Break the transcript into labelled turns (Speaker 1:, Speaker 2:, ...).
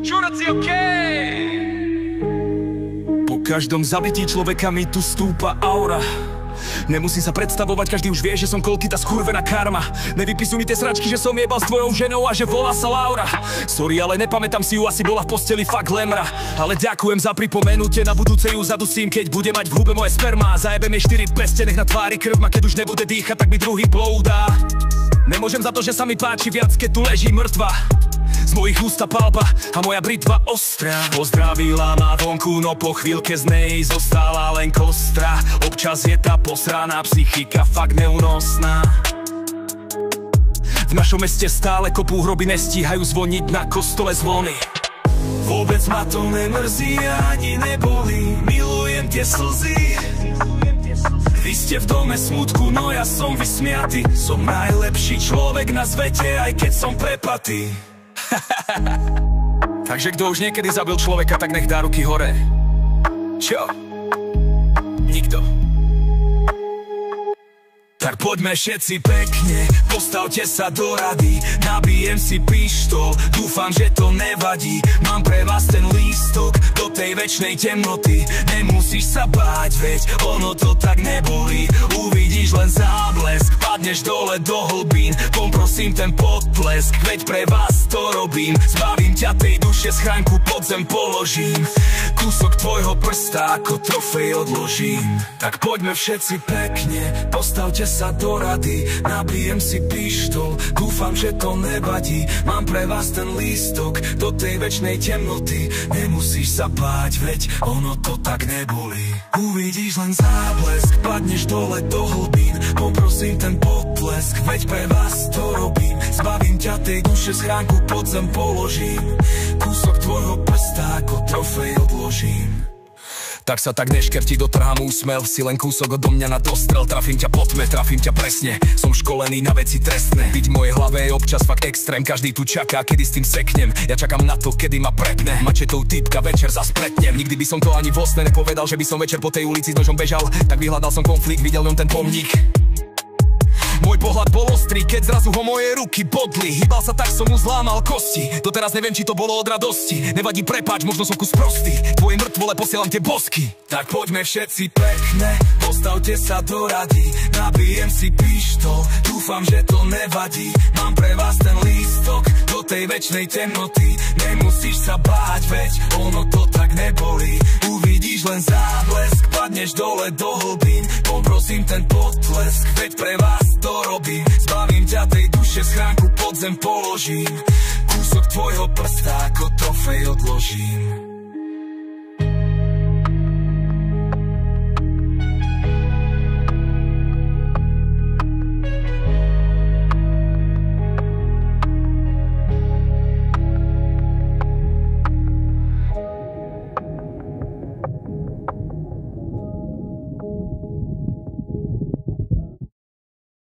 Speaker 1: Čuraci, okej!
Speaker 2: Po každom zabití človeka mi tu stúpa aura. Nemusím sa predstavovať, každý už vie, že som koľký tá skurvená karma. Nevypisuj mi tie sračky, že som jebal s tvojou ženou a že volá sa Laura. Sorry, ale nepamätám si ju, asi bola v posteli fakt lemra. Ale ďakujem za pripomenutie, na budúce ju zadusím, keď bude mať v hube moje sperma. Zajebem jej 4 peste, nech na tvári krv ma, keď už nebude dýchať, tak mi druhý ploudá. Nemôžem za to, že sa mi páči viac, keď tu leží mŕtva. Z mojich ústa palba a moja britva ostrá. Pozdravila ma vonku, no po chvíľke z nej zostala len kostra. Občas je tá posraná psychika fakt neúnosná. V našom meste stále kopú hroby, nestíhajú zvoniť na kostole zvony. Vôbec ma to nemrzí ani nebolí, milujem tie slzy. Vy ste v dome smutku, no ja som vysmiatý. Som najlepší človek na svete, aj keď som prepatý. Takže kto už niekedy zabil človeka, tak nech dá ruky hore. Čo? Nikto. Tak poďme všetci pekne, postavte sa do rady. Nabijem si pištol, dúfam, že to nevadí. Mám pre vás ten lístok do tej večnej temnoty. Nemusíš sa báť, veď ono to tak nebolí. Uvidíš len záblesk, padneš dole do hlbín. Poprosím ten potlesk, veď pre vás to robím. Zbavím ťa tej duše, schránku pod zem položím. Kúsok tvojho prsta ako trofej odložím. Tak poďme všetci pekne, postavte sa do rady. Nabijem si pištol, dúfam, že to nevadí. Mám pre vás ten lístok do tej večnej temnoty. Nemusíš sa báť, veď ono to tak nebolí. Uvidíš len záblesk, padneš dole do hlbín. Poprosím ten potlesk, veď pre vás to robím. Zbavím ťa tej duše, schránku pod zem položím. Kúsok tvojho prsta ako trofej odložím. Tak sa tak neškerti, dotrhám úsmev. Si len kúsok odo mňa na dostrel. Trafím ťa po tme, trafím ťa presne. Som školený na veci trestné. Byť v mojej hlave je občas fakt extrém. Každý tu čaká, kedy s tým seknem. Ja čakám na to, kedy ma prepne. Mačetou typka večer zaspretnem. Nikdy by som to ani vo sne nepovedal, že by som večer po tej ulici s nožom bežal. Tak vyhľadal som konflikt, videl len ten pomník. Môj pohľad bol ostrý, keď zrazu ho moje ruky bodli. Hýbal sa tak, som mu zlámal kosti. Doteraz neviem, či to bolo od radosti. Nevadí, prepáč, možno som kus prostý. Tvojej mŕtvole posielam tie bosky. Tak poďme všetci pekne, postavte sa do rady. Nabijem si pištol, dúfam, že to nevadí. Mám pre vás ten lístok do tej večnej temnoty. Nemusíš sa báť, veď ono to tak nebolí. Uvidíš len záblesk, padneš dole do hlbín. Poprosím ten potlesk, veď pre vás to robím. Zbavím ťa tej duše, schránku pod zem položím. Kúsok tvojho prsta ako trofej odložím.